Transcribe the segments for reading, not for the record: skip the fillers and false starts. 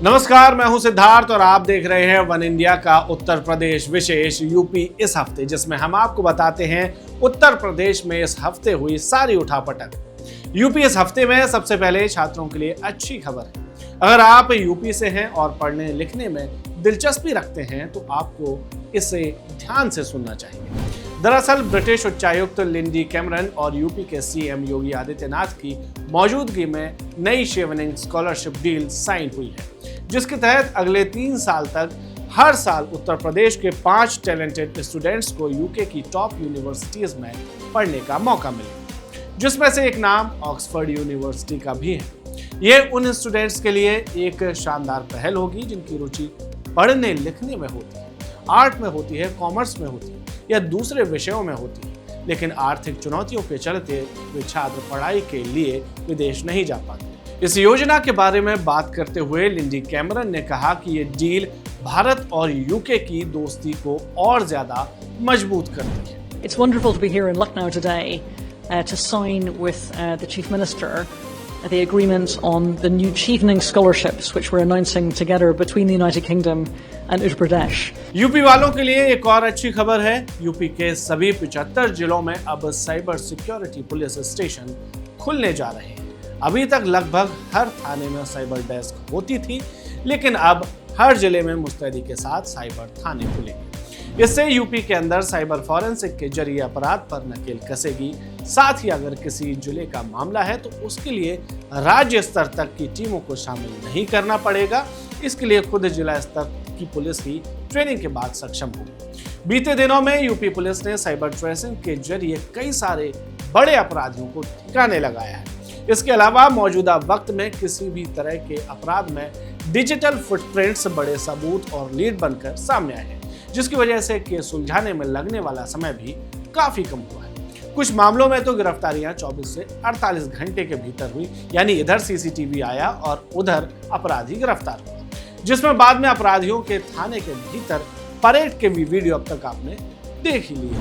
नमस्कार, मैं हूं सिद्धार्थ और आप देख रहे हैं वन इंडिया का उत्तर प्रदेश विशेष यूपी इस हफ्ते, जिसमें हम आपको बताते हैं उत्तर प्रदेश में इस हफ्ते हुई सारी उठापटक। यूपी इस हफ्ते में सबसे पहले छात्रों के लिए अच्छी खबर है। अगर आप यूपी से हैं और पढ़ने लिखने में दिलचस्पी रखते हैं तो आपको इसे ध्यान से सुनना चाहिए। दरअसल ब्रिटिश उच्चायुक्त लिंडी कैमरन और यूपी के सीएम योगी आदित्यनाथ की मौजूदगी में नई शेवनिंग स्कॉलरशिप डील साइन हुई है, जिसके तहत अगले 3 साल तक हर साल उत्तर प्रदेश के 5 टैलेंटेड स्टूडेंट्स को यूके की टॉप यूनिवर्सिटीज में पढ़ने का मौका मिलेगा, जिसमें से एक नाम ऑक्सफोर्ड यूनिवर्सिटी का भी है। ये उन स्टूडेंट्स के लिए एक शानदार पहल होगी जिनकी रुचि पढ़ने लिखने में होती है, आर्ट में होती है, कॉमर्स में होती है या दूसरे विषयों में होती है, लेकिन आर्थिक चुनौतियों के चलते वे छात्र पढ़ाई के लिए विदेश नहीं जा पाते। इस योजना के बारे में बात करते हुए लिंडी कैमरन ने कहा कि ये डील भारत और यूके की दोस्ती को और ज्यादा मजबूत करती है। It's wonderful to be here in Lucknow today to sign with the Chief Minister the agreement on the new Chevening scholarships which we're announcing together between the United Kingdom and Uttar Pradesh. UP वालों के लिए एक और अच्छी खबर है। UP के सभी 75 जिलों में अब साइबर सिक्योरिटी पुलिस स्टेशन खुलने जा रहे हैं। अभी तक लगभग हर थाने में साइबर डेस्क होती थी, लेकिन अब हर जिले में मुस्तैदी के साथ साइबर थाने खुलेंगे। इससे यूपी के अंदर साइबर फॉरेंसिक के जरिए अपराध पर नकेल कसेगी। साथ ही अगर किसी जिले का मामला है तो उसके लिए राज्य स्तर तक की टीमों को शामिल नहीं करना पड़ेगा। इसके लिए खुद जिला स्तर की पुलिस ही ट्रेनिंग के बाद सक्षम होगी। बीते दिनों में यूपी पुलिस ने साइबर ट्रेसिंग के जरिए कई सारे बड़े अपराधियों को ठिकाने लगाया है। इसके अलावा मौजूदा वक्त में किसी भी तरह के अपराध में डिजिटल फुटप्रिंट्स बड़े सबूत और लीड बनकर सामने आए हैं, जिसकी वजह से केस सुलझाने में लगने वाला समय भी काफी कम हुआ है। कुछ मामलों में तो गिरफ्तारियां 24 से 48 घंटे के भीतर हुई, यानी इधर सीसीटीवी आया और उधर अपराधी गिरफ्तार हुआ, जिसमें बाद में अपराधियों के थाने के भीतर परेड के भी वीडियो अब तक आपने देख ही लिए।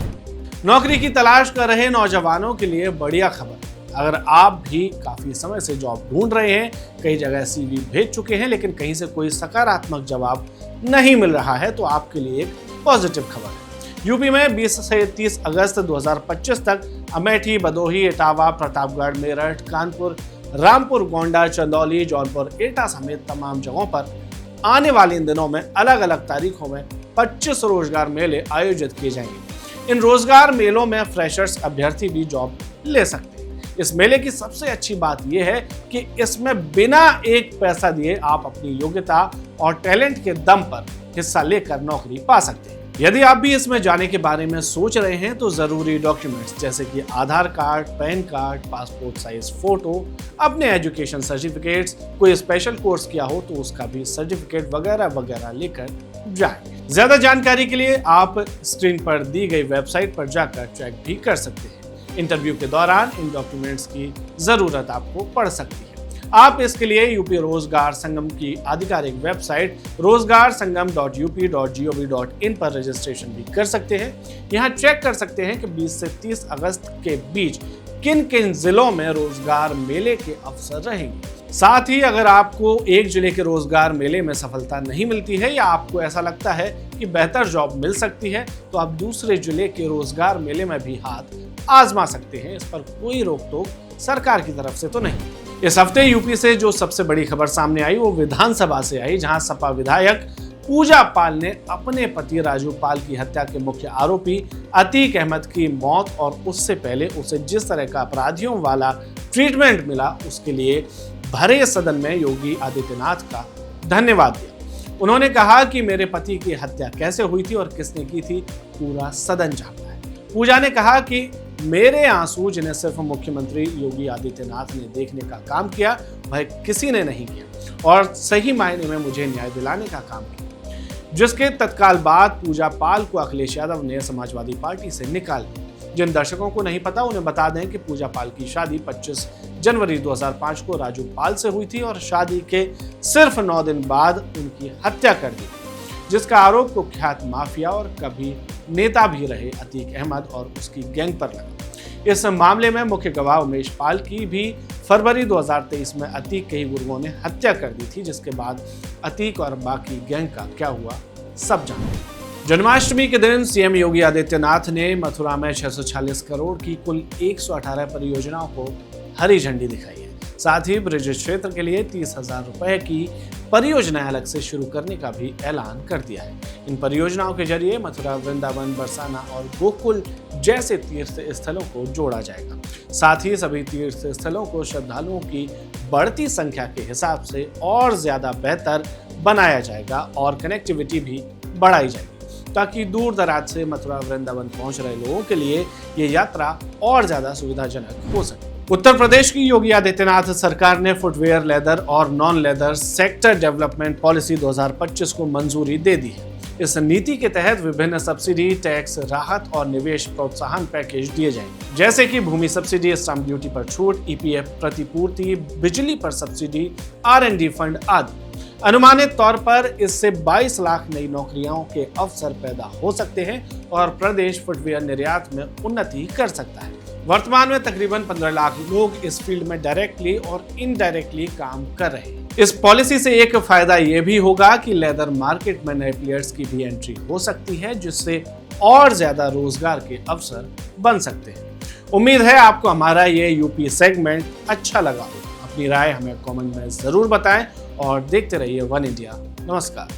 नौकरी की तलाश कर रहे नौजवानों के लिए बढ़िया खबर। अगर आप भी काफी समय से जॉब ढूंढ रहे हैं, कई जगह सीवी भेज चुके हैं, लेकिन कहीं से कोई सकारात्मक जवाब नहीं मिल रहा है, तो आपके लिए एक पॉजिटिव खबर है। यूपी में 20 से 30 अगस्त 2025 तक अमेठी, भदोही, इटावा, प्रतापगढ़, मेरठ, कानपुर, रामपुर, गोंडा, चंदौली, जौनपुर, एटा समेत तमाम जगहों पर आने वाले इन दिनों में अलग अलग तारीखों में 25 रोजगार मेले आयोजित किए जाएंगे। इन रोजगार मेलों में फ्रेशर्स अभ्यर्थी भी जॉब ले सकते हैं। इस मेले की सबसे अच्छी बात यह है कि इसमें बिना एक पैसा दिए आप अपनी योग्यता और टैलेंट के दम पर हिस्सा लेकर नौकरी पा सकते हैं। यदि आप भी इसमें जाने के बारे में सोच रहे हैं तो जरूरी डॉक्यूमेंट्स जैसे कि Aadhaar card, PAN card, passport size photo, अपने एजुकेशन सर्टिफिकेट्स, कोई स्पेशल कोर्स किया हो तो उसका भी सर्टिफिकेट वगैरह वगैरह लेकर जाएं। ज्यादा जानकारी के लिए आप स्क्रीन पर दी गई वेबसाइट पर जाकर चेक भी कर सकते हैं। इंटरव्यू के दौरान इन डॉक्यूमेंट्स की जरूरत आपको पड़ सकती है। आप इसके लिए यूपी रोजगार संगम की आधिकारिक वेबसाइट rozgarsangam.up.gov.in पर रजिस्ट्रेशन भी कर सकते हैं। यहाँ चेक कर सकते हैं कि 20 से 30 अगस्त के बीच किन किन जिलों में रोजगार मेले के अवसर रहेंगे। साथ ही अगर आपको एक जिले के रोजगार मेले में सफलता नहीं मिलती है या आपको ऐसा लगता है कि बेहतर जॉब मिल सकती है, तो आप दूसरे जिले के रोजगार मेले में भी हाथ आजमा सकते हैं। इस पर कोई रोक टोक सरकार की तरफ से तो नहीं। इस हफ्ते यूपी से जो सबसे बड़ी खबर सामने आई वो विधानसभा से आई, जहां सपा विधायक पूजा पाल ने अपने पति राजू पाल की हत्या के मुख्य आरोपी अतीक अहमद की मौत और उससे पहले उसे जिस तरह का अपराधियों वाला ट्रीटमेंट मिला उसके लिए भरे सदन में योगी आदित्यनाथ का धन्यवाद दिया। उन्होंने कहा कि मेरे पति की हत्या कैसे हुई थी और किसने की थी, पूरा सदन जानता है। पूजा ने कहा कि मेरे आंसू जिन्हें सिर्फ मुख्यमंत्री योगी आदित्यनाथ ने देखने का काम किया, वह किसी ने नहीं किया और सही मायने में मुझे न्याय दिलाने का काम किया। जिसके तत्काल बाद पूजा पाल को अखिलेश यादव ने समाजवादी पार्टी से निकाल दिया। जिन दर्शकों को नहीं पता उन्हें बता दें कि पूजा पाल की शादी 25 जनवरी 2005 को राजू पाल से हुई थी और शादी के सिर्फ 9 दिन बाद उनकी हत्या कर दी, जिसका आरोप कुख्यात माफिया और कभी नेता भी रहे अतीक अहमद और उसकी गैंग पर लगा। इस मामले में मुख्य गवाह उमेश पाल की भी फरवरी 2023 में अतीक के ही गुर्गों ने हत्या कर दी थी, जिसके बाद अतीक और बाकी गैंग का क्या हुआ सब जानते हैं। जन्माष्टमी के दिन सीएम योगी आदित्यनाथ ने मथुरा में 646 करोड़ की कुल 118 परियोजनाओं को हरी झंडी दिखाई है। साथ ही ब्रिज क्षेत्र के लिए 30,000 रुपए की परियोजनाएं अलग से शुरू करने का भी ऐलान कर दिया है। इन परियोजनाओं के जरिए मथुरा, वृंदावन, बरसाना और गोकुल जैसे तीर्थ स्थलों को जोड़ा जाएगा। साथ ही सभी तीर्थ स्थलों को श्रद्धालुओं की बढ़ती संख्या के हिसाब से और ज्यादा बेहतर बनाया जाएगा और कनेक्टिविटी भी बढ़ाई जाएगी, ताकि दूर दराज से मथुरा, वृंदावन पहुंच रहे लोगों के लिए ये यात्रा और ज्यादा सुविधाजनक हो सके। उत्तर प्रदेश की योगी आदित्यनाथ सरकार ने फुटवेयर, लेदर और non leather sector development policy 2025 को मंजूरी दे दी है। इस नीति के तहत विभिन्न सब्सिडी, टैक्स राहत और निवेश प्रोत्साहन पैकेज दिए जाएंगे, जैसे कि भूमि सब्सिडी, स्टैंप ड्यूटी पर छूट, ईपीएफ प्रतिपूर्ति, बिजली पर सब्सिडी, R&D फंड आदि। अनुमानित तौर पर इससे 22 लाख नई नौकरियों के अवसर पैदा हो सकते हैं और प्रदेश फुटवेयर निर्यात में उन्नति कर सकता है। वर्तमान में तकरीबन 15 लाख लोग इस फील्ड में डायरेक्टली और इनडायरेक्टली काम कर रहे हैं। इस पॉलिसी से एक फायदा यह भी होगा कि लेदर मार्केट में नए प्लेयर्स की भी एंट्री हो सकती है, जिससे और ज्यादा रोजगार के अवसर बन सकते हैं। उम्मीद है आपको हमारा ये यूपी सेगमेंट अच्छा लगा होगा। अपनी राय हमें कमेंट में जरूर बताएं और देखते रहिए वन इंडिया। नमस्कार।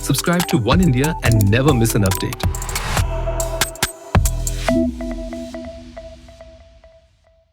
Subscribe to One India and never miss an update.